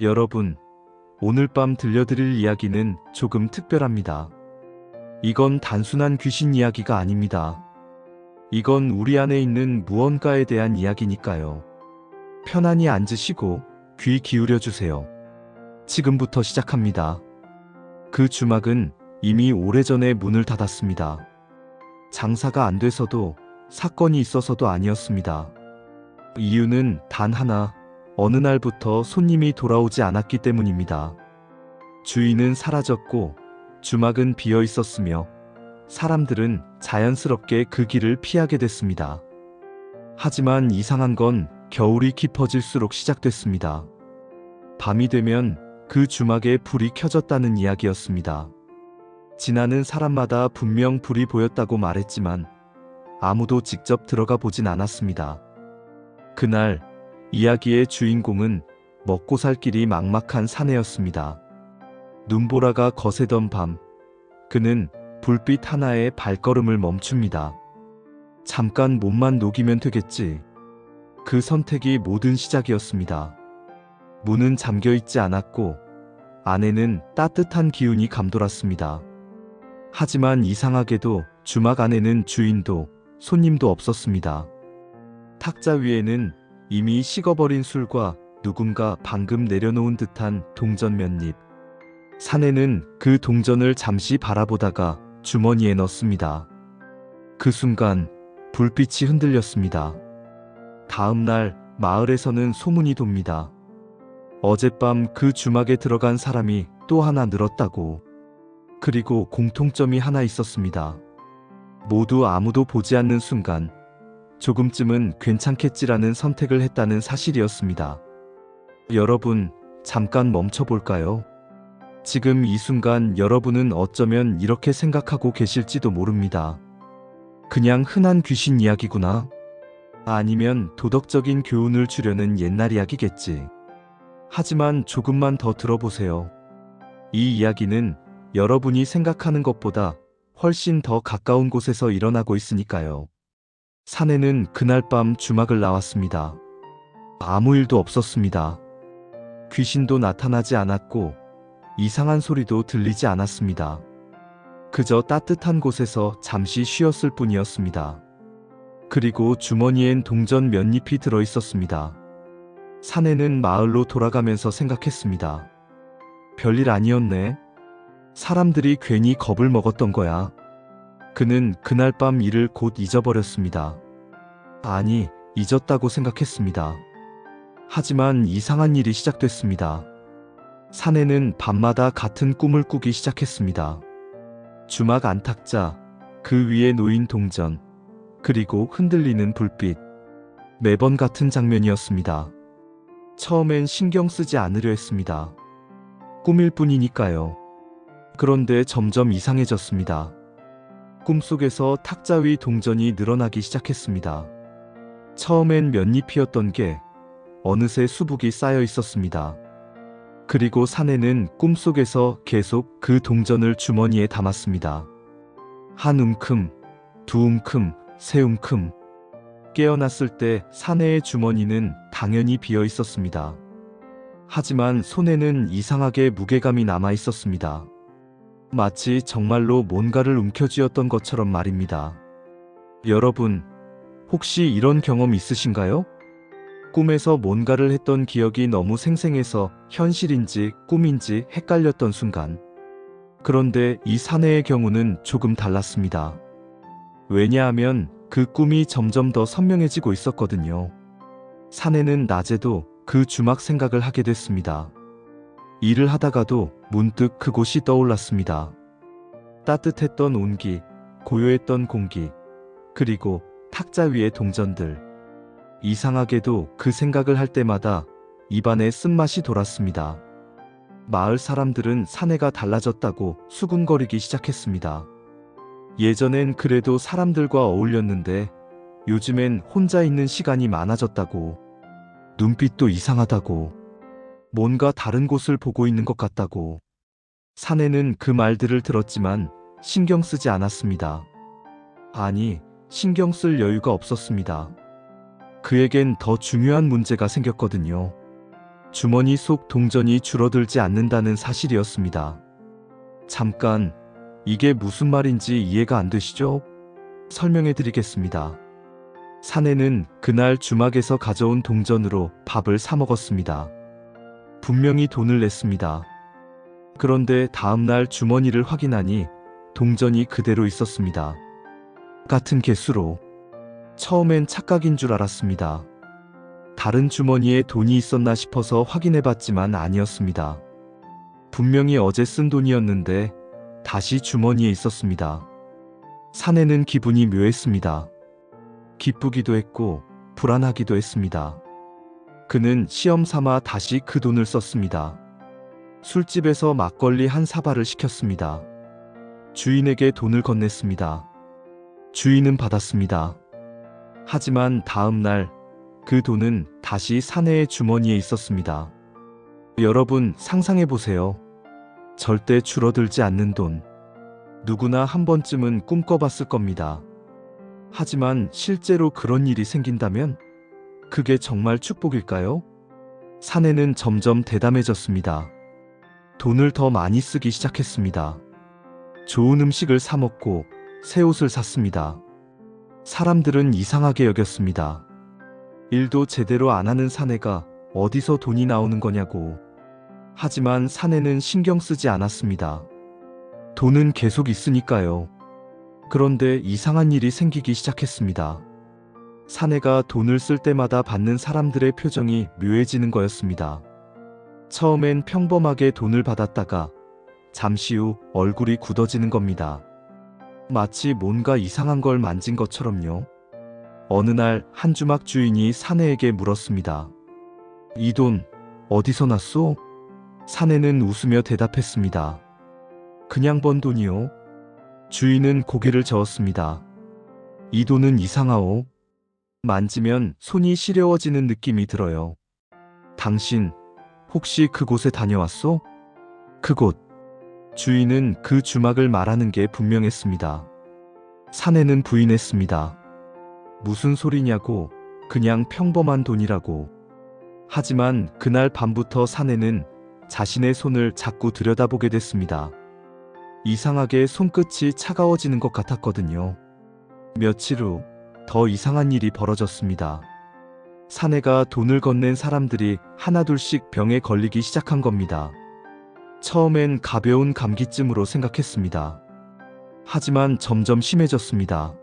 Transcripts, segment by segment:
여러분, 오늘 밤 들려드릴 이야기는 조금 특별합니다. 이건 단순한 귀신 이야기가 아닙니다. 이건 우리 안에 있는 무언가에 대한 이야기니까요. 편안히 앉으시고 귀 기울여 주세요. 지금부터 시작합니다. 그 주막은 이미 오래전에 문을 닫았습니다. 장사가 안 돼서도 사건이 있어서도 아니었습니다. 이유는 단 하나, 어느 날부터 손님이 돌아오지 않았기 때문입니다. 주인은 사라졌고 주막은 비어 있었으며 사람들은 자연스럽게 그 길을 피하게 됐습니다. 하지만 이상한 건 겨울이 깊어질수록 시작됐습니다. 밤이 되면 그 주막에 불이 켜졌다는 이야기였습니다. 지나는 사람마다 분명 불이 보였다고 말했지만 아무도 직접 들어가 보진 않았습니다. 그날 이야기의 주인공은 먹고 살 길이 막막한 사내였습니다. 눈보라가 거세던 밤, 그는 불빛 하나에 발걸음을 멈춥니다. 잠깐 몸만 녹이면 되겠지. 그 선택이 모든 시작이었습니다. 문은 잠겨 있지 않았고 안에는 따뜻한 기운이 감돌았습니다. 하지만 이상하게도 주막 안에는 주인도 손님도 없었습니다. 탁자 위에는 이미 식어버린 술과 누군가 방금 내려놓은 듯한 동전 몇 입. 사내는 그 동전을 잠시 바라보다가 주머니에 넣습니다. 그 순간 불빛이 흔들렸습니다. 다음 날 마을에서는 소문이 돕니다. 어젯밤 그 주막에 들어간 사람이 또 하나 늘었다고. 그리고 공통점이 하나 있었습니다. 모두 아무도 보지 않는 순간 조금쯤은 괜찮겠지라는 선택을 했다는 사실이었습니다. 여러분, 잠깐 멈춰볼까요? 지금 이 순간 여러분은 어쩌면 이렇게 생각하고 계실지도 모릅니다. 그냥 흔한 귀신 이야기구나. 아니면 도덕적인 교훈을 주려는 옛날 이야기겠지. 하지만 조금만 더 들어보세요. 이 이야기는 여러분이 생각하는 것보다 훨씬 더 가까운 곳에서 일어나고 있으니까요. 사내는 그날 밤 주막을 나왔습니다. 아무 일도 없었습니다. 귀신도 나타나지 않았고 이상한 소리도 들리지 않았습니다. 그저 따뜻한 곳에서 잠시 쉬었을 뿐이었습니다. 그리고 주머니엔 동전 몇 잎이 들어 있었습니다. 사내는 마을로 돌아가면서 생각했습니다. 별일 아니었네. 사람들이 괜히 겁을 먹었던 거야. 그는 그날 밤 일을 곧 잊어버렸습니다. 아니, 잊었다고 생각했습니다. 하지만 이상한 일이 시작됐습니다. 사내는 밤마다 같은 꿈을 꾸기 시작했습니다. 주막 안탁자, 그 위에 놓인 동전, 그리고 흔들리는 불빛. 매번 같은 장면이었습니다. 처음엔 신경 쓰지 않으려 했습니다. 꿈일 뿐이니까요. 그런데 점점 이상해졌습니다. 꿈속에서 탁자 위 동전이 늘어나기 시작했습니다. 처음엔 몇 잎이었던 게 어느새 수북이 쌓여 있었습니다. 그리고 사내는 꿈속에서 계속 그 동전을 주머니에 담았습니다. 한 움큼, 두 움큼, 세 움큼. 깨어났을 때 사내의 주머니는 당연히 비어 있었습니다. 하지만 손에는 이상하게 무게감이 남아 있었습니다. 마치 정말로 뭔가를 움켜쥐었던 것처럼 말입니다. 여러분, 혹시 이런 경험 있으신가요? 꿈에서 뭔가를 했던 기억이 너무 생생해서 현실인지 꿈인지 헷갈렸던 순간. 그런데 이 사내의 경우는 조금 달랐습니다. 왜냐하면 그 꿈이 점점 더 선명해지고 있었거든요. 사내는 낮에도 그 주막 생각을 하게 됐습니다. 일을 하다가도 문득 그곳이 떠올랐습니다. 따뜻했던 온기, 고요했던 공기, 그리고 탁자 위의 동전들. 이상하게도 그 생각을 할 때마다 입안에 쓴맛이 돌았습니다. 마을 사람들은 사내가 달라졌다고 수군거리기 시작했습니다. 예전엔 그래도 사람들과 어울렸는데 요즘엔 혼자 있는 시간이 많아졌다고. 눈빛도 이상하다고. 뭔가 다른 곳을 보고 있는 것 같다고. 사내는 그 말들을 들었지만 신경 쓰지 않았습니다. 아니, 신경 쓸 여유가 없었습니다. 그에겐 더 중요한 문제가 생겼거든요. 주머니 속 동전이 줄어들지 않는다는 사실이었습니다. 잠깐, 이게 무슨 말인지 이해가 안 되시죠? 설명해 드리겠습니다. 사내는 그날 주막에서 가져온 동전으로 밥을 사 먹었습니다. 분명히 돈을 냈습니다. 그런데 다음날 주머니를 확인하니 동전이 그대로 있었습니다. 같은 개수로. 처음엔 착각인 줄 알았습니다. 다른 주머니에 돈이 있었나 싶어서 확인해봤지만 아니었습니다. 분명히 어제 쓴 돈이었는데 다시 주머니에 있었습니다. 사내는 기분이 묘했습니다. 기쁘기도 했고 불안하기도 했습니다. 그는 시험 삼아 다시 그 돈을 썼습니다. 술집에서 막걸리 한 사발을 시켰습니다. 주인에게 돈을 건넸습니다. 주인은 받았습니다. 하지만 다음 날 그 돈은 다시 사내의 주머니에 있었습니다. 여러분 상상해 보세요. 절대 줄어들지 않는 돈. 누구나 한 번쯤은 꿈꿔봤을 겁니다. 하지만 실제로 그런 일이 생긴다면 그게 정말 축복일까요? 사내는 점점 대담해졌습니다. 돈을 더 많이 쓰기 시작했습니다. 좋은 음식을 사 먹고 새 옷을 샀습니다. 사람들은 이상하게 여겼습니다. 일도 제대로 안 하는 사내가 어디서 돈이 나오는 거냐고. 하지만 사내는 신경 쓰지 않았습니다. 돈은 계속 있으니까요. 그런데 이상한 일이 생기기 시작했습니다. 사내가 돈을 쓸 때마다 받는 사람들의 표정이 묘해지는 거였습니다. 처음엔 평범하게 돈을 받았다가 잠시 후 얼굴이 굳어지는 겁니다. 마치 뭔가 이상한 걸 만진 것처럼요. 어느 날 한 주막 주인이 사내에게 물었습니다. 이 돈 어디서 났소? 사내는 웃으며 대답했습니다. 그냥 번 돈이요. 주인은 고개를 저었습니다. 이 돈은 이상하오. 만지면 손이 시려워지는 느낌이 들어요. 당신 혹시 그곳에 다녀왔소? 그곳. 주인은 그 주막을 말하는 게 분명했습니다. 사내는 부인했습니다. 무슨 소리냐고. 그냥 평범한 돈이라고. 하지만 그날 밤부터 사내는 자신의 손을 자꾸 들여다보게 됐습니다. 이상하게 손끝이 차가워지는 것 같았거든요. 며칠 후 더 이상한 일이 벌어졌습니다. 사내가 돈을 건넨 사람들이 하나둘씩 병에 걸리기 시작한 겁니다. 처음엔 가벼운 감기쯤으로 생각했습니다. 하지만 점점 심해졌습니다.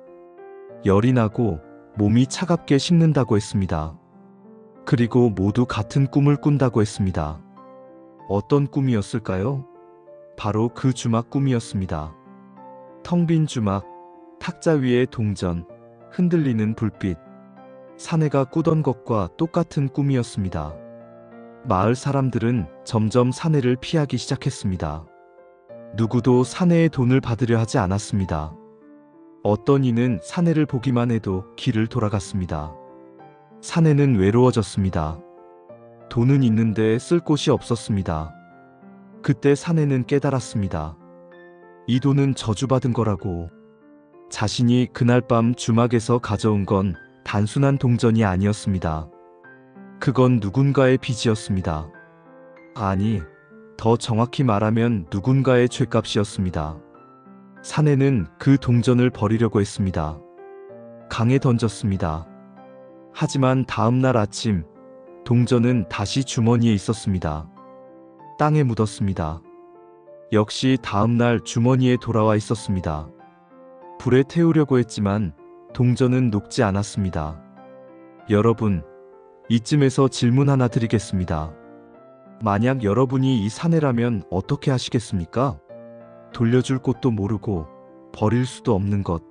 열이 나고 몸이 차갑게 식는다고 했습니다. 그리고 모두 같은 꿈을 꾼다고 했습니다. 어떤 꿈이었을까요? 바로 그 주막 꿈이었습니다. 텅 빈 주막, 탁자 위에 동전, 흔들리는 불빛. 사내가 꾸던 것과 똑같은 꿈이었습니다. 마을 사람들은 점점 사내를 피하기 시작했습니다. 누구도 사내의 돈을 받으려 하지 않았습니다. 어떤 이는 사내를 보기만 해도 길을 돌아갔습니다. 사내는 외로워졌습니다. 돈은 있는데 쓸 곳이 없었습니다. 그때 사내는 깨달았습니다. 이 돈은 저주받은 거라고. 자신이 그날 밤 주막에서 가져온 건 단순한 동전이 아니었습니다. 그건 누군가의 빚이었습니다. 아니, 더 정확히 말하면 누군가의 죗값이었습니다. 사내는 그 동전을 버리려고 했습니다. 강에 던졌습니다. 하지만 다음 날 아침, 동전은 다시 주머니에 있었습니다. 땅에 묻었습니다. 역시 다음 날 주머니에 돌아와 있었습니다. 불에 태우려고 했지만 동전은 녹지 않았습니다. 여러분, 이쯤에서 질문 하나 드리겠습니다. 만약 여러분이 이 사내라면 어떻게 하시겠습니까? 돌려줄 곳도 모르고 버릴 수도 없는 것.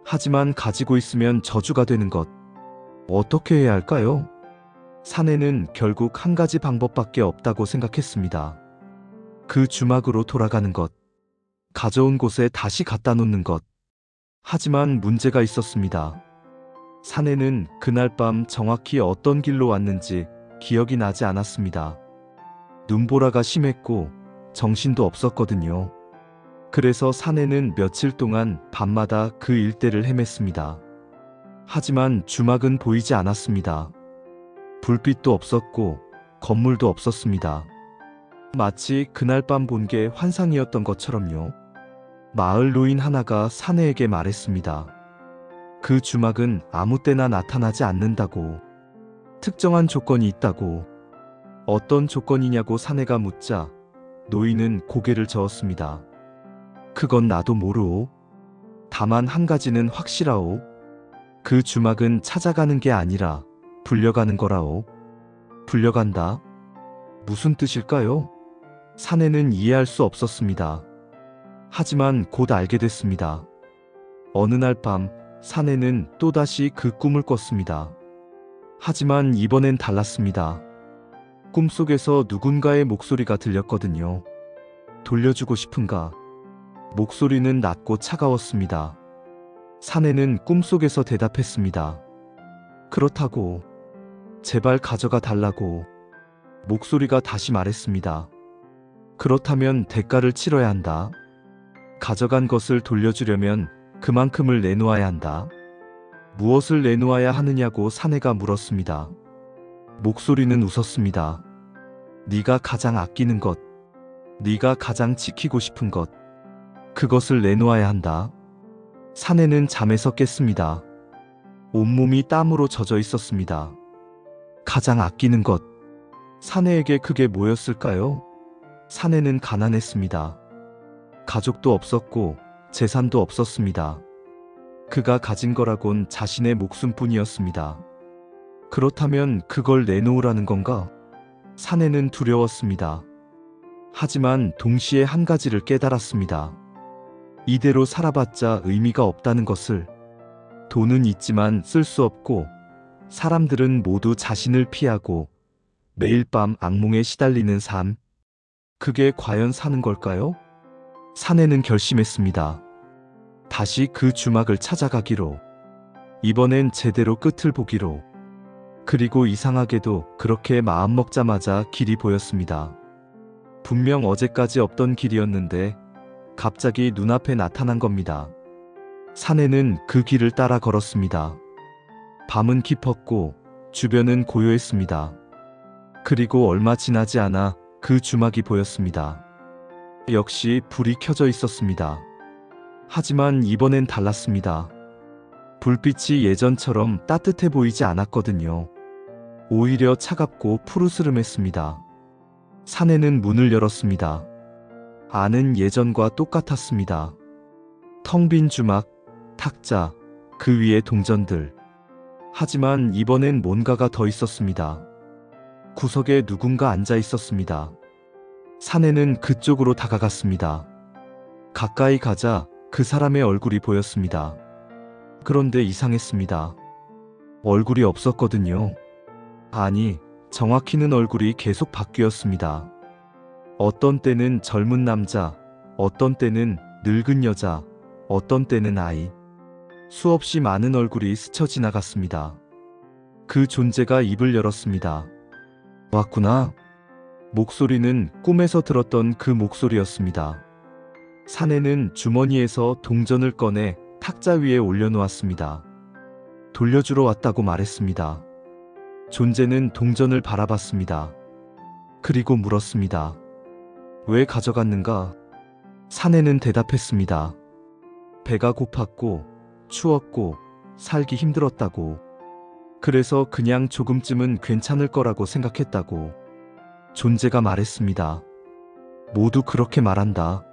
하지만 가지고 있으면 저주가 되는 것. 어떻게 해야 할까요? 사내는 결국 한 가지 방법밖에 없다고 생각했습니다. 그 주막으로 돌아가는 것. 가져온 곳에 다시 갖다 놓는 것. 하지만 문제가 있었습니다. 사내는 그날 밤 정확히 어떤 길로 왔는지 기억이 나지 않았습니다. 눈보라가 심했고 정신도 없었거든요. 그래서 사내는 며칠 동안 밤마다 그 일대를 헤맸습니다. 하지만 주막은 보이지 않았습니다. 불빛도 없었고 건물도 없었습니다. 마치 그날 밤 본 게 환상이었던 것처럼요. 마을 노인 하나가 사내에게 말했습니다. 그 주막은 아무 때나 나타나지 않는다고. 특정한 조건이 있다고. 어떤 조건이냐고 사내가 묻자 노인은 고개를 저었습니다. 그건 나도 모르오. 다만 한 가지는 확실하오. 그 주막은 찾아가는 게 아니라 불려가는 거라오. 불려간다? 무슨 뜻일까요? 사내는 이해할 수 없었습니다. 하지만 곧 알게 됐습니다. 어느 날 밤 사내는 또다시 그 꿈을 꿨습니다. 하지만 이번엔 달랐습니다. 꿈속에서 누군가의 목소리가 들렸거든요. 돌려주고 싶은가? 목소리는 낮고 차가웠습니다. 사내는 꿈속에서 대답했습니다. 그렇다고. 제발 가져가 달라고. 목소리가 다시 말했습니다. 그렇다면 대가를 치러야 한다. 가져간 것을 돌려주려면 그만큼을 내놓아야 한다. 무엇을 내놓아야 하느냐고 사내가 물었습니다. 목소리는 웃었습니다. 네가 가장 아끼는 것, 네가 가장 지키고 싶은 것, 그것을 내놓아야 한다. 사내는 잠에서 깼습니다. 온몸이 땀으로 젖어 있었습니다. 가장 아끼는 것, 사내에게 그게 뭐였을까요? 사내는 가난했습니다. 가족도 없었고 재산도 없었습니다. 그가 가진 거라곤 자신의 목숨뿐이었습니다. 그렇다면 그걸 내놓으라는 건가? 사내는 두려웠습니다. 하지만 동시에 한 가지를 깨달았습니다. 이대로 살아봤자 의미가 없다는 것을. 돈은 있지만 쓸 수 없고 사람들은 모두 자신을 피하고 매일 밤 악몽에 시달리는 삶. 그게 과연 사는 걸까요? 사내는 결심했습니다. 다시 그 주막을 찾아가기로. 이번엔 제대로 끝을 보기로. 그리고 이상하게도 그렇게 마음먹자마자 길이 보였습니다. 분명 어제까지 없던 길이었는데 갑자기 눈앞에 나타난 겁니다. 사내는 그 길을 따라 걸었습니다. 밤은 깊었고 주변은 고요했습니다. 그리고 얼마 지나지 않아 그 주막이 보였습니다. 역시 불이 켜져 있었습니다. 하지만 이번엔 달랐습니다. 불빛이 예전처럼 따뜻해 보이지 않았거든요. 오히려 차갑고 푸르스름했습니다. 사내는 문을 열었습니다. 안은 예전과 똑같았습니다. 텅 빈 주막, 탁자, 그 위에 동전들. 하지만 이번엔 뭔가가 더 있었습니다. 구석에 누군가 앉아 있었습니다. 사내는 그쪽으로 다가갔습니다. 가까이 가자 그 사람의 얼굴이 보였습니다. 그런데 이상했습니다. 얼굴이 없었거든요. 아니, 정확히는 얼굴이 계속 바뀌었습니다. 어떤 때는 젊은 남자, 어떤 때는 늙은 여자, 어떤 때는 아이. 수없이 많은 얼굴이 스쳐 지나갔습니다. 그 존재가 입을 열었습니다. 왔구나. 목소리는 꿈에서 들었던 그 목소리였습니다. 사내는 주머니에서 동전을 꺼내 탁자 위에 올려놓았습니다. 돌려주러 왔다고 말했습니다. 존재는 동전을 바라봤습니다. 그리고 물었습니다. 왜 가져갔는가? 사내는 대답했습니다. 배가 고팠고 추웠고 살기 힘들었다고. 그래서 그냥 조금쯤은 괜찮을 거라고 생각했다고. 존재가 말했습니다. 모두 그렇게 말한다.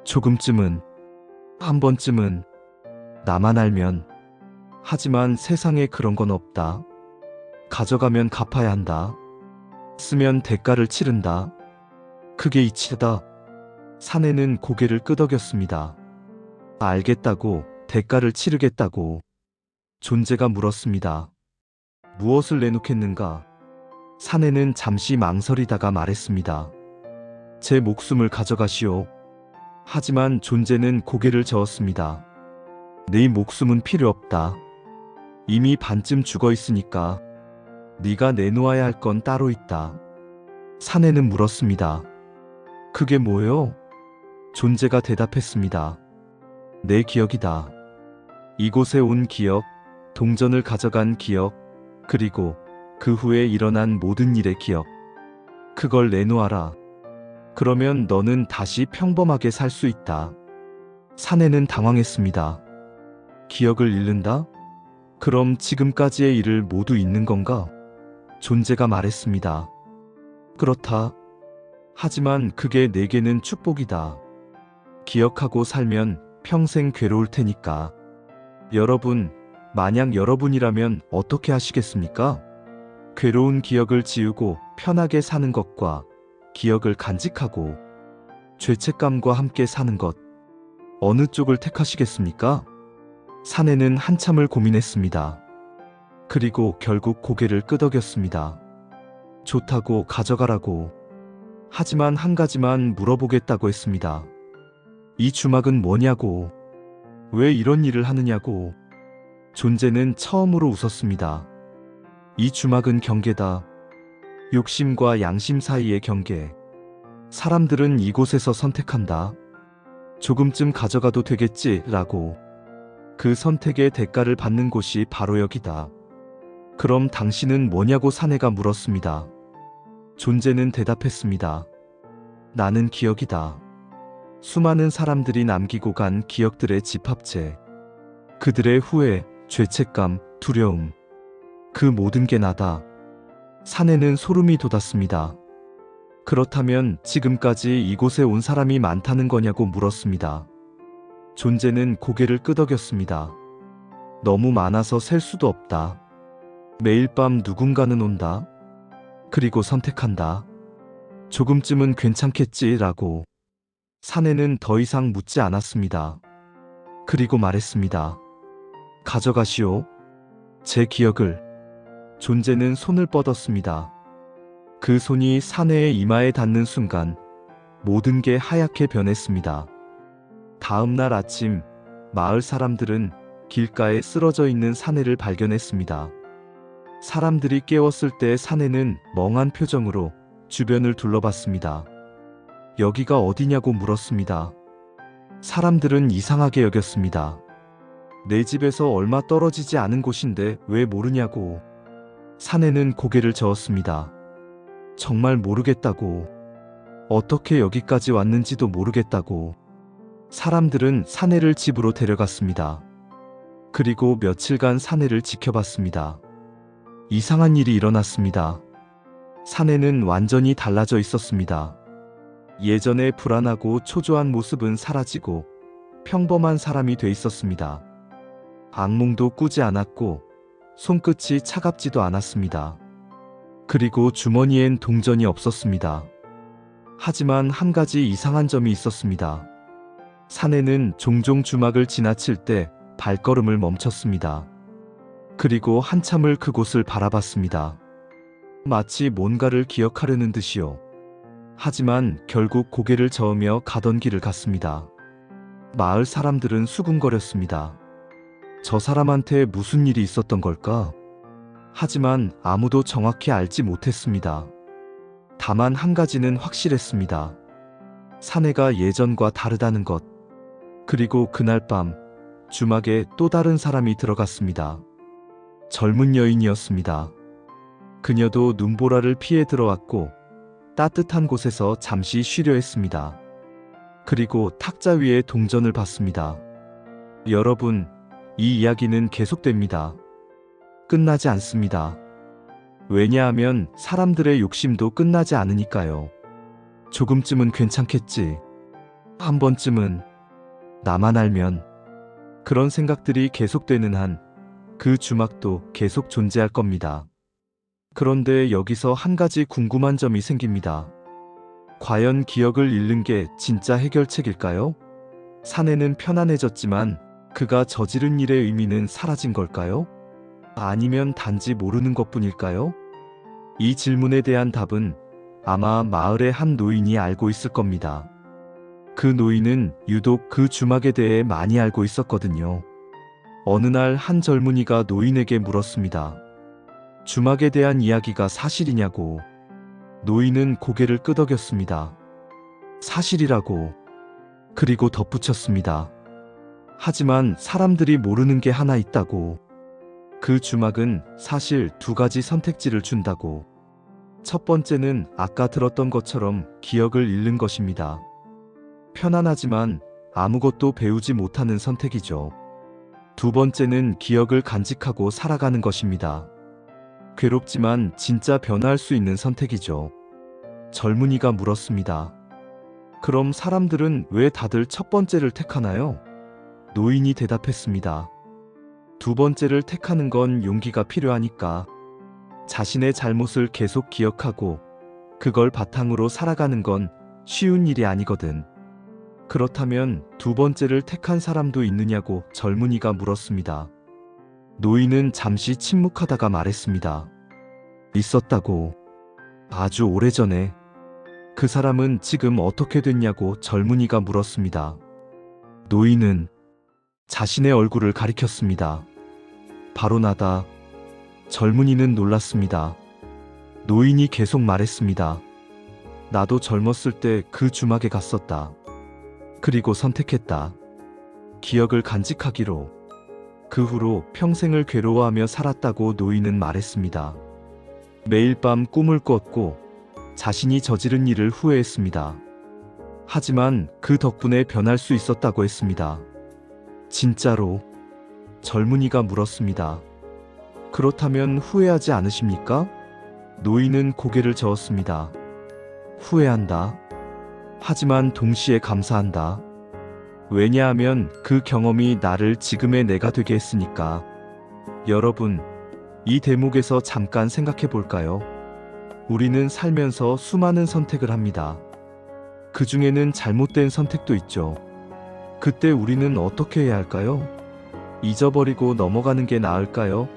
조금쯤은, 한 번쯤은, 나만 알면. 하지만 세상에 그런 건 없다. 가져가면 갚아야 한다. 쓰면 대가를 치른다. 그게 이치다. 사내는 고개를 끄덕였습니다. 알겠다고, 대가를 치르겠다고. 존재가 물었습니다. 무엇을 내놓겠는가? 사내는 잠시 망설이다가 말했습니다. 제 목숨을 가져가시오. 하지만 존재는 고개를 저었습니다. 네 목숨은 필요 없다. 이미 반쯤 죽어 있으니까. 네가 내놓아야 할 건 따로 있다. 사내는 물었습니다. 그게 뭐요? 존재가 대답했습니다. 내 기억이다. 이곳에 온 기억, 동전을 가져간 기억, 그리고 그 후에 일어난 모든 일의 기억. 그걸 내놓아라. 그러면 너는 다시 평범하게 살 수 있다. 사내는 당황했습니다. 기억을 잃는다? 그럼 지금까지의 일을 모두 잊는 건가? 존재가 말했습니다. 그렇다. 하지만 그게 내게는 축복이다. 기억하고 살면 평생 괴로울 테니까. 여러분, 만약 여러분이라면 어떻게 하시겠습니까? 괴로운 기억을 지우고 편하게 사는 것과 기억을 간직하고 죄책감과 함께 사는 것, 어느 쪽을 택하시겠습니까? 사내는 한참을 고민했습니다. 그리고 결국 고개를 끄덕였습니다. 좋다고 가져가라고. 하지만 한 가지만 물어보겠다고 했습니다. 이 주막은 뭐냐고. 왜 이런 일을 하느냐고. 존재는 처음으로 웃었습니다. 이 주막은 경계다. 욕심과 양심 사이의 경계. 사람들은 이곳에서 선택한다. 조금쯤 가져가도 되겠지 라고. 그 선택의 대가를 받는 곳이 바로 여기다. 그럼 당신은 뭐냐고 사내가 물었습니다. 존재는 대답했습니다. 나는 기억이다. 수많은 사람들이 남기고 간 기억들의 집합체. 그들의 후회, 죄책감, 두려움. 그 모든 게 나다. 사내는 소름이 돋았습니다. 그렇다면 지금까지 이곳에 온 사람이 많다는 거냐고 물었습니다. 존재는 고개를 끄덕였습니다. 너무 많아서 셀 수도 없다. 매일 밤 누군가는 온다. 그리고 선택한다. 조금쯤은 괜찮겠지라고. 사내는 더 이상 묻지 않았습니다. 그리고 말했습니다. 가져가시오. 제 기억을. 존재는 손을 뻗었습니다. 그 손이 사내의 이마에 닿는 순간 모든 게 하얗게 변했습니다. 다음 날 아침, 마을 사람들은 길가에 쓰러져 있는 사내를 발견했습니다. 사람들이 깨웠을 때 사내는 멍한 표정으로 주변을 둘러봤습니다. 여기가 어디냐고 물었습니다. 사람들은 이상하게 여겼습니다. 내 집에서 얼마 떨어지지 않은 곳인데 왜 모르냐고. 사내는 고개를 저었습니다. 정말 모르겠다고. 어떻게 여기까지 왔는지도 모르겠다고. 사람들은 사내를 집으로 데려갔습니다. 그리고 며칠간 사내를 지켜봤습니다. 이상한 일이 일어났습니다. 사내는 완전히 달라져 있었습니다. 예전에 불안하고 초조한 모습은 사라지고 평범한 사람이 돼 있었습니다. 악몽도 꾸지 않았고 손끝이 차갑지도 않았습니다. 그리고 주머니엔 동전이 없었습니다. 하지만 한 가지 이상한 점이 있었습니다. 사내는 종종 주막을 지나칠 때 발걸음을 멈췄습니다. 그리고 한참을 그곳을 바라봤습니다. 마치 뭔가를 기억하려는 듯이요. 하지만 결국 고개를 저으며 가던 길을 갔습니다. 마을 사람들은 수군거렸습니다. 저 사람한테 무슨 일이 있었던 걸까? 하지만 아무도 정확히 알지 못했습니다. 다만 한 가지는 확실했습니다. 사내가 예전과 다르다는 것. 그리고 그날 밤 주막에 또 다른 사람이 들어갔습니다. 젊은 여인이었습니다. 그녀도 눈보라를 피해 들어왔고 따뜻한 곳에서 잠시 쉬려 했습니다. 그리고 탁자 위에 동전을 봤습니다. 여러분, 이 이야기는 계속됩니다. 끝나지 않습니다. 왜냐하면 사람들의 욕심도 끝나지 않으니까요. 조금쯤은 괜찮겠지. 한 번쯤은. 나만 알면. 그런 생각들이 계속되는 한 그 주막도 계속 존재할 겁니다. 그런데 여기서 한 가지 궁금한 점이 생깁니다. 과연 기억을 잃는 게 진짜 해결책일까요? 사내는 편안해졌지만 그가 저지른 일의 의미는 사라진 걸까요? 아니면 단지 모르는 것뿐일까요? 이 질문에 대한 답은 아마 마을의 한 노인이 알고 있을 겁니다. 그 노인은 유독 그 주막에 대해 많이 알고 있었거든요. 어느 날 한 젊은이가 노인에게 물었습니다. 주막에 대한 이야기가 사실이냐고. 노인은 고개를 끄덕였습니다. 사실이라고. 그리고 덧붙였습니다. 하지만 사람들이 모르는 게 하나 있다고. 그 주막은 사실 두 가지 선택지를 준다고. 첫 번째는 아까 들었던 것처럼 기억을 잃는 것입니다. 편안하지만 아무것도 배우지 못하는 선택이죠. 두 번째는 기억을 간직하고 살아가는 것입니다. 괴롭지만 진짜 변화할 수 있는 선택이죠. 젊은이가 물었습니다. 그럼 사람들은 왜 다들 첫 번째를 택하나요? 노인이 대답했습니다. 두 번째를 택하는 건 용기가 필요하니까. 자신의 잘못을 계속 기억하고 그걸 바탕으로 살아가는 건 쉬운 일이 아니거든. 그렇다면 두 번째를 택한 사람도 있느냐고 젊은이가 물었습니다. 노인은 잠시 침묵하다가 말했습니다. 있었다고. 아주 오래전에. 그 사람은 지금 어떻게 됐냐고 젊은이가 물었습니다. 노인은 자신의 얼굴을 가리켰습니다. 바로 나다. 젊은이는 놀랐습니다. 노인이 계속 말했습니다. 나도 젊었을 때 그 주막에 갔었다. 그리고 선택했다. 기억을 간직하기로. 그 후로 평생을 괴로워하며 살았다고 노인은 말했습니다. 매일 밤 꿈을 꿨고 자신이 저지른 일을 후회했습니다. 하지만 그 덕분에 변할 수 있었다고 했습니다. 진짜로? 젊은이가 물었습니다. 그렇다면 후회하지 않으십니까? 노인은 고개를 저었습니다. 후회한다. 하지만 동시에 감사한다. 왜냐하면 그 경험이 나를 지금의 내가 되게 했으니까. 여러분, 이 대목에서 잠깐 생각해 볼까요? 우리는 살면서 수많은 선택을 합니다. 그 중에는 잘못된 선택도 있죠. 그때 우리는 어떻게 해야 할까요? 잊어버리고 넘어가는 게 나을까요?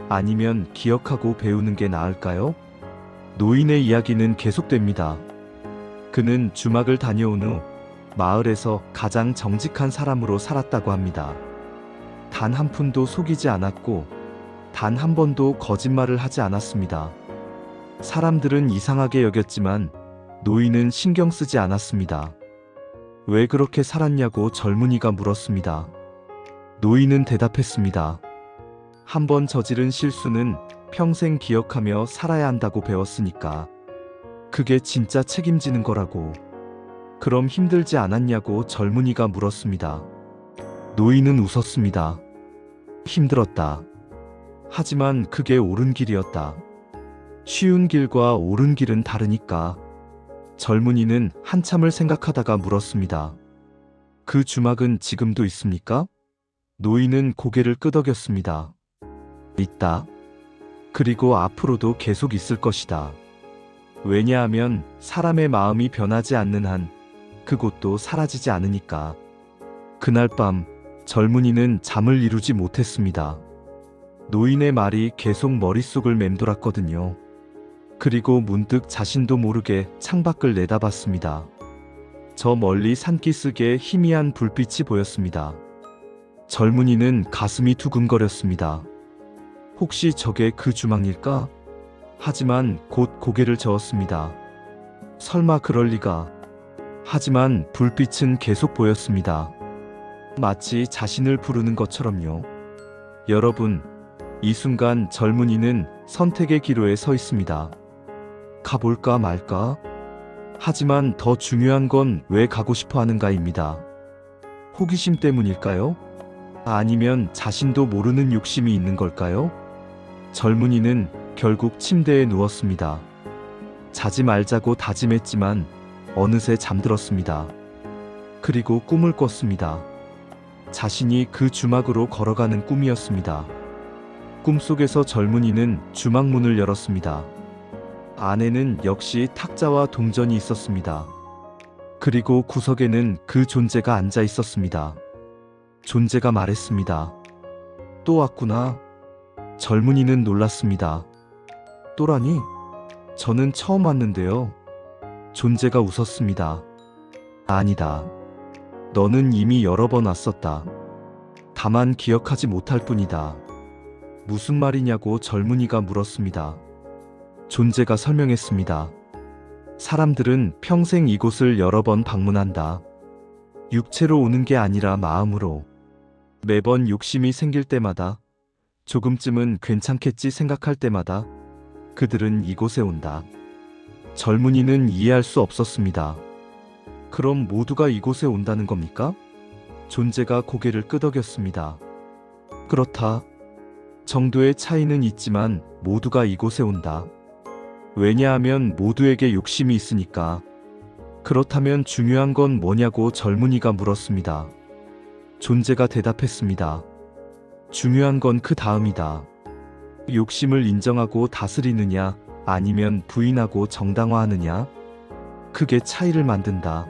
아니면 기억하고 배우는 게 나을까요? 노인의 이야기는 계속됩니다. 그는 주막을 다녀온 후 마을에서 가장 정직한 사람으로 살았다고 합니다. 단 한 푼도 속이지 않았고 단 한 번도 거짓말을 하지 않았습니다. 사람들은 이상하게 여겼지만 노인은 신경 쓰지 않았습니다. 왜 그렇게 살았냐고 젊은이가 물었습니다. 노인은 대답했습니다. 한 번 저지른 실수는 평생 기억하며 살아야 한다고 배웠으니까. 그게 진짜 책임지는 거라고. 그럼 힘들지 않았냐고 젊은이가 물었습니다. 노인은 웃었습니다. 힘들었다. 하지만 그게 옳은 길이었다. 쉬운 길과 옳은 길은 다르니까. 젊은이는 한참을 생각하다가 물었습니다. 그 주막은 지금도 있습니까? 노인은 고개를 끄덕였습니다. 있다. 그리고 앞으로도 계속 있을 것이다. 왜냐하면 사람의 마음이 변하지 않는 한 그곳도 사라지지 않으니까. 그날 밤 젊은이는 잠을 이루지 못했습니다. 노인의 말이 계속 머릿속을 맴돌았거든요. 그리고 문득 자신도 모르게 창밖을 내다봤습니다. 저 멀리 산기슭에 희미한 불빛이 보였습니다. 젊은이는 가슴이 두근거렸습니다. 혹시 저게 그 주막일까? 하지만 곧 고개를 저었습니다. 설마 그럴 리가. 하지만 불빛은 계속 보였습니다. 마치 자신을 부르는 것처럼요. 여러분, 이 순간 젊은이는 선택의 기로에 서 있습니다. 가볼까 말까? 하지만 더 중요한 건 왜 가고 싶어 하는가입니다. 호기심 때문일까요? 아니면 자신도 모르는 욕심이 있는 걸까요? 젊은이는 결국 침대에 누웠습니다. 자지 말자고 다짐했지만 어느새 잠들었습니다. 그리고 꿈을 꿨습니다. 자신이 그 주막으로 걸어가는 꿈이었습니다. 꿈속에서 젊은이는 주막 문을 열었습니다. 안에는 역시 탁자와 동전이 있었습니다. 그리고 구석에는 그 존재가 앉아 있었습니다. 존재가 말했습니다. 또 왔구나. 젊은이는 놀랐습니다. 또라니? 저는 처음 왔는데요. 존재가 웃었습니다. 아니다. 너는 이미 여러 번 왔었다. 다만 기억하지 못할 뿐이다. 무슨 말이냐고 젊은이가 물었습니다. 존재가 설명했습니다. 사람들은 평생 이곳을 여러 번 방문한다. 육체로 오는 게 아니라 마음으로. 매번 욕심이 생길 때마다, 조금쯤은 괜찮겠지 생각할 때마다 그들은 이곳에 온다. 젊은이는 이해할 수 없었습니다. 그럼 모두가 이곳에 온다는 겁니까? 존재가 고개를 끄덕였습니다. 그렇다. 정도의 차이는 있지만 모두가 이곳에 온다. 왜냐하면 모두에게 욕심이 있으니까. 그렇다면 중요한 건 뭐냐고 젊은이가 물었습니다. 존재가 대답했습니다. 중요한 건 그 다음이다. 욕심을 인정하고 다스리느냐, 아니면 부인하고 정당화하느냐? 그게 차이를 만든다.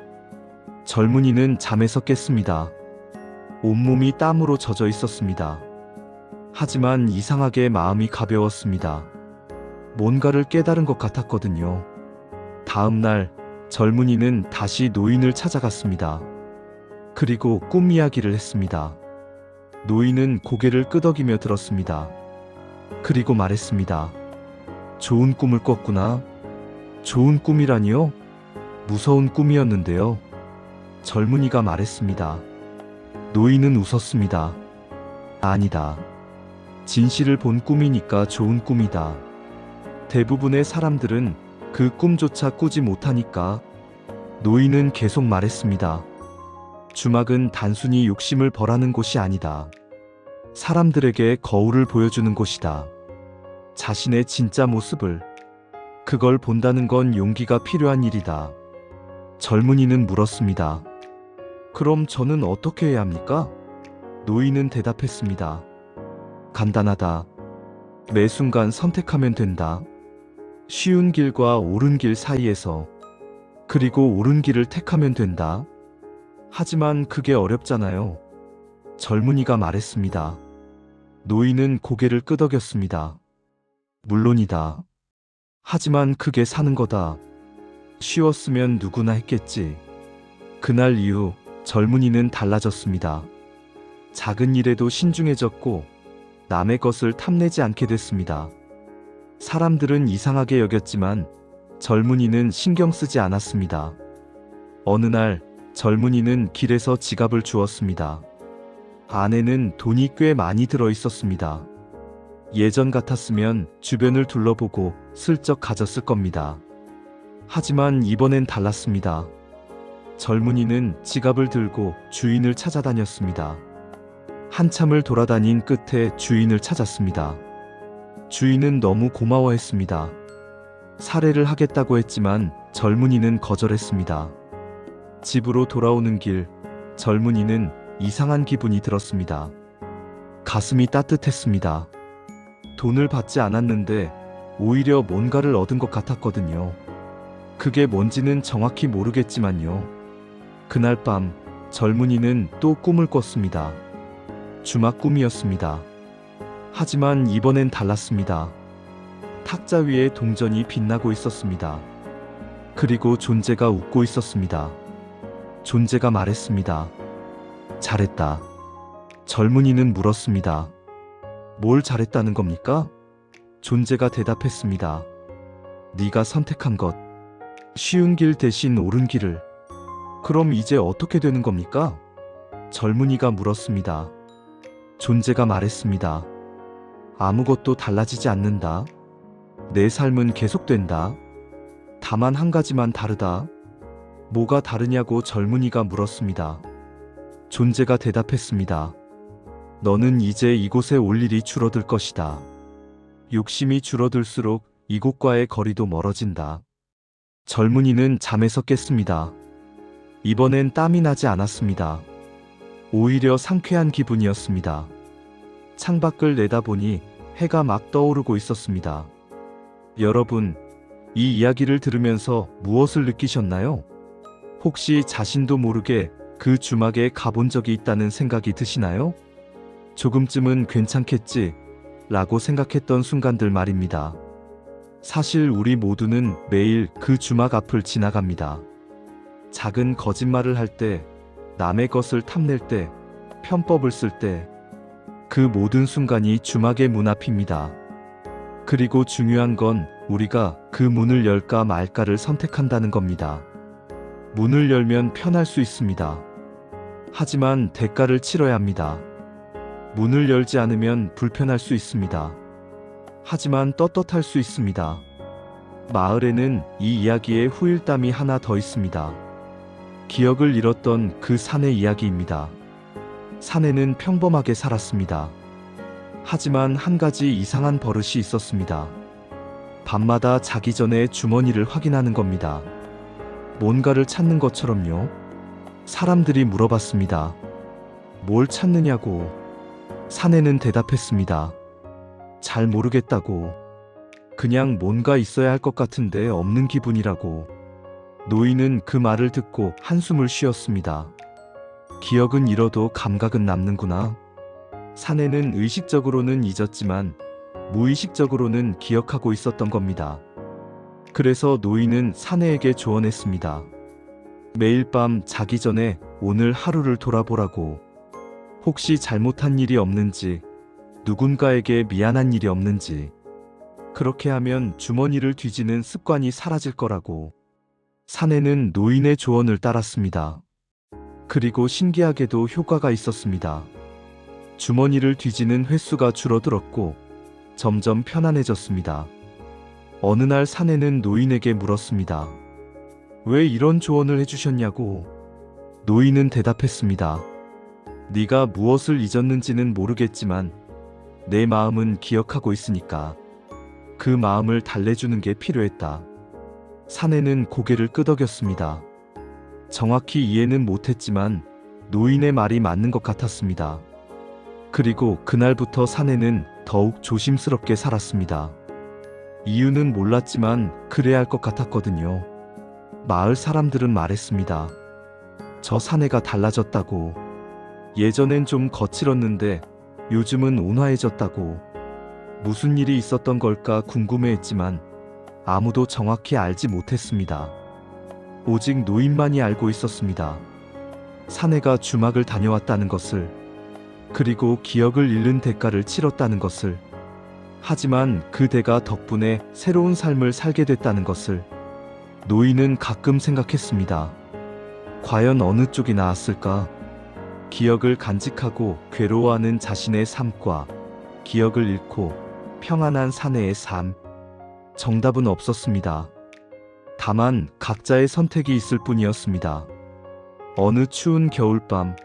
젊은이는 잠에서 깼습니다. 온몸이 땀으로 젖어 있었습니다. 하지만 이상하게 마음이 가벼웠습니다. 뭔가를 깨달은 것 같았거든요. 다음 날, 젊은이는 다시 노인을 찾아갔습니다. 그리고 꿈 이야기를 했습니다. 노인은 고개를 끄덕이며 들었습니다. 그리고 말했습니다. 좋은 꿈을 꿨구나. 좋은 꿈이라니요? 무서운 꿈이었는데요. 젊은이가 말했습니다. 노인은 웃었습니다. 아니다. 진실을 본 꿈이니까 좋은 꿈이다. 대부분의 사람들은 그 꿈조차 꾸지 못하니까. 노인은 계속 말했습니다. 주막은 단순히 욕심을 벌하는 곳이 아니다. 사람들에게 거울을 보여주는 곳이다. 자신의 진짜 모습을. 그걸 본다는 건 용기가 필요한 일이다. 젊은이는 물었습니다. 그럼 저는 어떻게 해야 합니까? 노인은 대답했습니다. 간단하다. 매 순간 선택하면 된다. 쉬운 길과 옳은 길 사이에서. 그리고 옳은 길을 택하면 된다. 하지만 그게 어렵잖아요. 젊은이가 말했습니다. 노인은 고개를 끄덕였습니다. 물론이다. 하지만 그게 사는 거다. 쉬웠으면 누구나 했겠지. 그날 이후 젊은이는 달라졌습니다. 작은 일에도 신중해졌고 남의 것을 탐내지 않게 됐습니다. 사람들은 이상하게 여겼지만 젊은이는 신경 쓰지 않았습니다. 어느 날 젊은이는 길에서 지갑을 주웠습니다. 안에는 돈이 꽤 많이 들어 있었습니다. 예전 같았으면 주변을 둘러보고 슬쩍 가졌을 겁니다. 하지만 이번엔 달랐습니다. 젊은이는 지갑을 들고 주인을 찾아다녔습니다. 한참을 돌아다닌 끝에 주인을 찾았습니다. 주인은 너무 고마워했습니다. 살해를 하겠다고 했지만 젊은이는 거절했습니다. 집으로 돌아오는 길, 젊은이는 이상한 기분이 들었습니다. 가슴이 따뜻했습니다. 돈을 받지 않았는데 오히려 뭔가를 얻은 것 같았거든요. 그게 뭔지는 정확히 모르겠지만요. 그날 밤 젊은이는 또 꿈을 꿨습니다. 주막 꿈이었습니다. 하지만 이번엔 달랐습니다. 탁자 위에 동전이 빛나고 있었습니다. 그리고 존재가 웃고 있었습니다. 존재가 말했습니다. 잘했다. 젊은이는 물었습니다. 뭘 잘했다는 겁니까? 존재가 대답했습니다. 네가 선택한 것. 쉬운 길 대신 옳은 길을. 그럼 이제 어떻게 되는 겁니까? 젊은이가 물었습니다. 존재가 말했습니다. 아무것도 달라지지 않는다. 내 삶은 계속된다. 다만 한 가지만 다르다. 뭐가 다르냐고 젊은이가 물었습니다. 존재가 대답했습니다. 너는 이제 이곳에 올 일이 줄어들 것이다. 욕심이 줄어들수록 이곳과의 거리도 멀어진다. 젊은이는 잠에서 깼습니다. 이번엔 땀이 나지 않았습니다. 오히려 상쾌한 기분이었습니다. 창밖을 내다보니 해가 막 떠오르고 있었습니다. 여러분, 이 이야기를 들으면서 무엇을 느끼셨나요? 혹시 자신도 모르게 그 주막에 가본 적이 있다는 생각이 드시나요? 조금쯤은 괜찮겠지 라고 생각했던 순간들 말입니다. 사실 우리 모두는 매일 그 주막 앞을 지나갑니다. 작은 거짓말을 할 때, 남의 것을 탐낼 때, 편법을 쓸 때, 그 모든 순간이 주막의 문 앞입니다. 그리고 중요한 건 우리가 그 문을 열까 말까를 선택한다는 겁니다. 문을 열면 편할 수 있습니다. 하지만 대가를 치러야 합니다. 문을 열지 않으면 불편할 수 있습니다. 하지만 떳떳할 수 있습니다. 마을에는 이 이야기의 후일담이 하나 더 있습니다. 기억을 잃었던 그 사내 이야기입니다. 사내는 평범하게 살았습니다. 하지만 한 가지 이상한 버릇이 있었습니다. 밤마다 자기 전에 주머니를 확인하는 겁니다. 뭔가를 찾는 것처럼요. 사람들이 물어봤습니다. 뭘 찾느냐고. 사내는 대답했습니다. 잘 모르겠다고. 그냥 뭔가 있어야 할 것 같은데 없는 기분이라고. 노인은 그 말을 듣고 한숨을 쉬었습니다. 기억은 잃어도 감각은 남는구나. 사내는 의식적으로는 잊었지만 무의식적으로는 기억하고 있었던 겁니다. 그래서 노인은 사내에게 조언했습니다. 매일 밤 자기 전에 오늘 하루를 돌아보라고. 혹시 잘못한 일이 없는지, 누군가에게 미안한 일이 없는지. 그렇게 하면 주머니를 뒤지는 습관이 사라질 거라고. 사내는 노인의 조언을 따랐습니다. 그리고 신기하게도 효과가 있었습니다. 주머니를 뒤지는 횟수가 줄어들었고 점점 편안해졌습니다. 어느 날 사내는 노인에게 물었습니다. 왜 이런 조언을 해주셨냐고. 노인은 대답했습니다. 네가 무엇을 잊었는지는 모르겠지만 내 마음은 기억하고 있으니까 그 마음을 달래주는 게 필요했다. 사내는 고개를 끄덕였습니다. 정확히 이해는 못했지만 노인의 말이 맞는 것 같았습니다. 그리고 그날부터 사내는 더욱 조심스럽게 살았습니다. 이유는 몰랐지만 그래야 할 것 같았거든요. 마을 사람들은 말했습니다. 저 사내가 달라졌다고. 예전엔 좀 거칠었는데 요즘은 온화해졌다고. 무슨 일이 있었던 걸까 궁금해했지만 아무도 정확히 알지 못했습니다. 오직 노인만이 알고 있었습니다. 사내가 주막을 다녀왔다는 것을, 그리고 기억을 잃는 대가를 치렀다는 것을, 하지만 그 대가 덕분에 새로운 삶을 살게 됐다는 것을 노인은 가끔 생각했습니다. 과연 어느 쪽이 나았을까? 기억을 간직하고 괴로워하는 자신의 삶과 기억을 잃고 평안한 사내의 삶. 정답은 없었습니다. 다만 각자의 선택이 있을 뿐이었습니다. 어느 추운 겨울밤,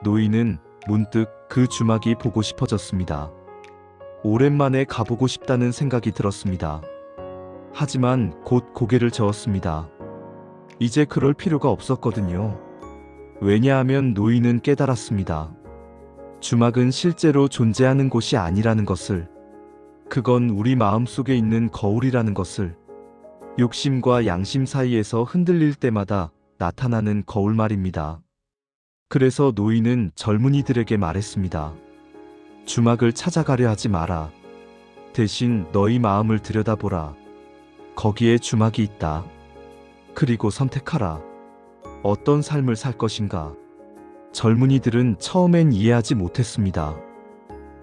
노인은 문득 그 주막이 보고 싶어졌습니다. 오랜만에 가보고 싶다는 생각이 들었습니다. 하지만 곧 고개를 저었습니다. 이제 그럴 필요가 없었거든요. 왜냐하면 노인은 깨달았습니다. 주막은 실제로 존재하는 곳이 아니라는 것을, 그건 우리 마음 속에 있는 거울이라는 것을, 욕심과 양심 사이에서 흔들릴 때마다 나타나는 거울 말입니다. 그래서 노인은 젊은이들에게 말했습니다. 주막을 찾아가려 하지 마라. 대신 너희 마음을 들여다보라. 거기에 주막이 있다. 그리고 선택하라. 어떤 삶을 살 것인가? 젊은이들은 처음엔 이해하지 못했습니다.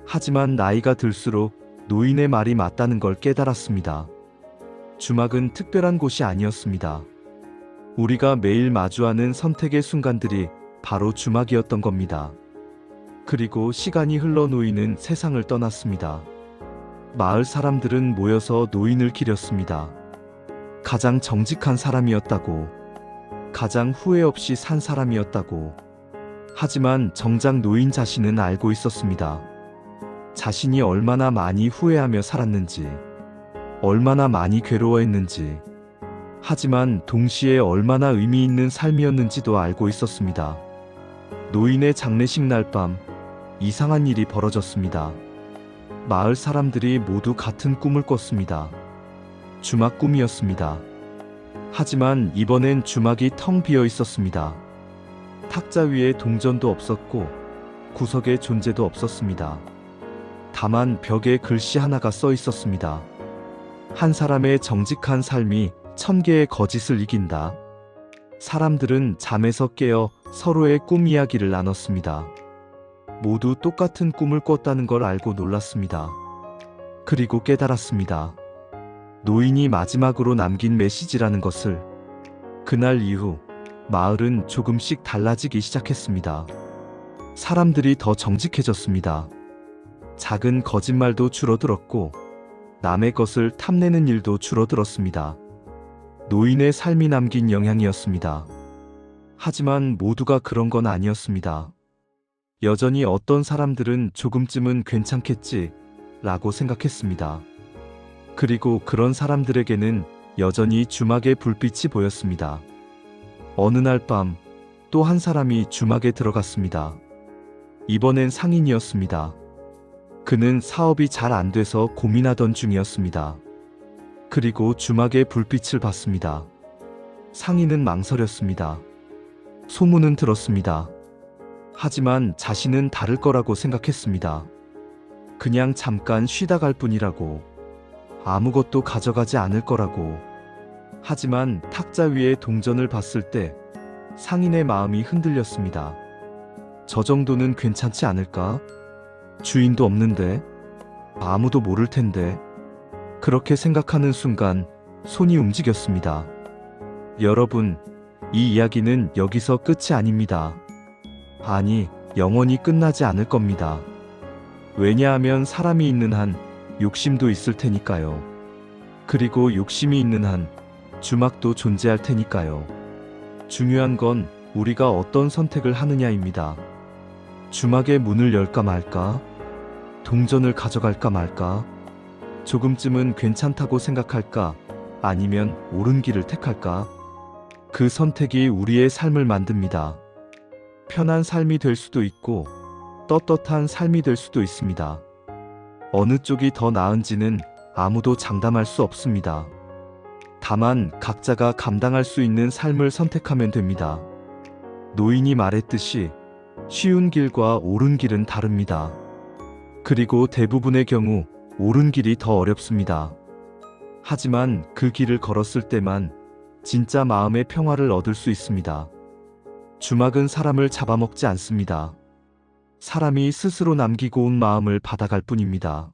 하지만 나이가 들수록 노인의 말이 맞다는 걸 깨달았습니다. 주막은 특별한 곳이 아니었습니다. 우리가 매일 마주하는 선택의 순간들이 바로 주막이었던 겁니다. 그리고 시간이 흘러 노인은 세상을 떠났습니다. 마을 사람들은 모여서 노인을 기렸습니다. 가장 정직한 사람이었다고, 가장 후회 없이 산 사람이었다고. 하지만 정작 노인 자신은 알고 있었습니다. 자신이 얼마나 많이 후회하며 살았는지, 얼마나 많이 괴로워했는지, 하지만 동시에 얼마나 의미 있는 삶이었는지도 알고 있었습니다. 노인의 장례식 날 밤, 이상한 일이 벌어졌습니다. 마을 사람들이 모두 같은 꿈을 꿨습니다. 주막 꿈이었습니다. 하지만 이번엔 주막이 텅 비어 있었습니다. 탁자 위에 동전도 없었고 구석에 존재도 없었습니다. 다만 벽에 글씨 하나가 써 있었습니다. 한 사람의 정직한 삶이 1000개의 거짓을 이긴다. 사람들은 잠에서 깨어 서로의 꿈 이야기를 나눴습니다. 모두 똑같은 꿈을 꿨다는 걸 알고 놀랐습니다. 그리고 깨달았습니다. 노인이 마지막으로 남긴 메시지라는 것을. 그날 이후 마을은 조금씩 달라지기 시작했습니다. 사람들이 더 정직해졌습니다. 작은 거짓말도 줄어들었고 남의 것을 탐내는 일도 줄어들었습니다. 노인의 삶이 남긴 영향이었습니다. 하지만 모두가 그런 건 아니었습니다. 여전히 어떤 사람들은 조금쯤은 괜찮겠지 라고 생각했습니다. 그리고 그런 사람들에게는 여전히 주막의 불빛이 보였습니다. 어느 날 밤 또 한 사람이 주막에 들어갔습니다. 이번엔 상인이었습니다. 그는 사업이 잘 안 돼서 고민하던 중이었습니다. 그리고 주막의 불빛을 봤습니다. 상인은 망설였습니다. 소문은 들었습니다. 하지만 자신은 다를 거라고 생각했습니다. 그냥 잠깐 쉬다 갈 뿐이라고. 아무것도 가져가지 않을 거라고. 하지만 탁자 위에 동전을 봤을 때 상인의 마음이 흔들렸습니다. 저 정도는 괜찮지 않을까? 주인도 없는데? 아무도 모를 텐데? 그렇게 생각하는 순간 손이 움직였습니다. 여러분, 이 이야기는 여기서 끝이 아닙니다. 아니, 영원히 끝나지 않을 겁니다. 왜냐하면 사람이 있는 한 욕심도 있을 테니까요. 그리고 욕심이 있는 한 주막도 존재할 테니까요. 중요한 건 우리가 어떤 선택을 하느냐입니다. 주막의 문을 열까 말까? 동전을 가져갈까 말까? 조금쯤은 괜찮다고 생각할까? 아니면 옳은 길을 택할까? 그 선택이 우리의 삶을 만듭니다. 편한 삶이 될 수도 있고 떳떳한 삶이 될 수도 있습니다. 어느 쪽이 더 나은지는 아무도 장담할 수 없습니다. 다만 각자가 감당할 수 있는 삶을 선택하면 됩니다. 노인이 말했듯이 쉬운 길과 옳은 길은 다릅니다. 그리고 대부분의 경우 옳은 길이 더 어렵습니다. 하지만 그 길을 걸었을 때만 진짜 마음의 평화를 얻을 수 있습니다. 주막은 사람을 잡아먹지 않습니다. 사람이 스스로 남기고 온 마음을 받아갈 뿐입니다.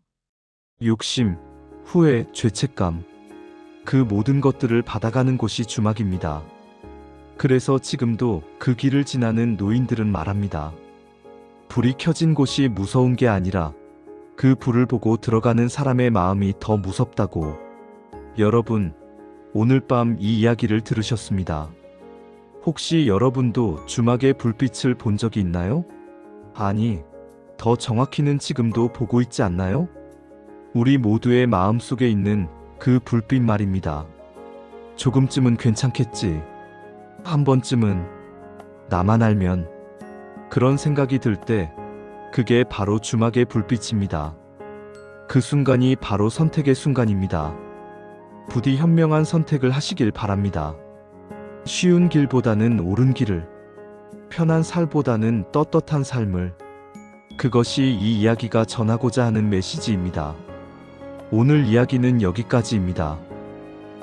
욕심, 후회, 죄책감, 그 모든 것들을 받아가는 곳이 주막입니다. 그래서 지금도 그 길을 지나는 노인들은 말합니다. 불이 켜진 곳이 무서운 게 아니라 그 불을 보고 들어가는 사람의 마음이 더 무섭다고. 여러분, 오늘 밤 이 이야기를 들으셨습니다. 혹시 여러분도 주막의 불빛을 본 적이 있나요? 아니, 더 정확히는 지금도 보고 있지 않나요? 우리 모두의 마음 속에 있는 그 불빛 말입니다. 조금쯤은 괜찮겠지. 한 번쯤은 나만 알면. 그런 생각이 들 때 그게 바로 주막의 불빛입니다. 그 순간이 바로 선택의 순간입니다. 부디 현명한 선택을 하시길 바랍니다. 쉬운 길보다는 옳은 길을, 편한 삶보다는 떳떳한 삶을. 그것이 이 이야기가 전하고자 하는 메시지입니다. 오늘 이야기는 여기까지입니다.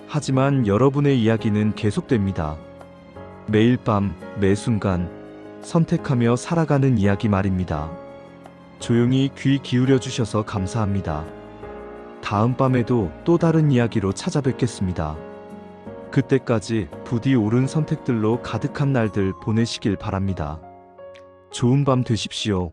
하지만 여러분의 이야기는 계속됩니다. 매일 밤, 매 순간 선택하며 살아가는 이야기 말입니다. 조용히 귀 기울여 주셔서 감사합니다. 다음 밤에도 또 다른 이야기로 찾아뵙겠습니다. 그때까지 부디 옳은 선택들로 가득한 날들 보내시길 바랍니다. 좋은 밤 되십시오.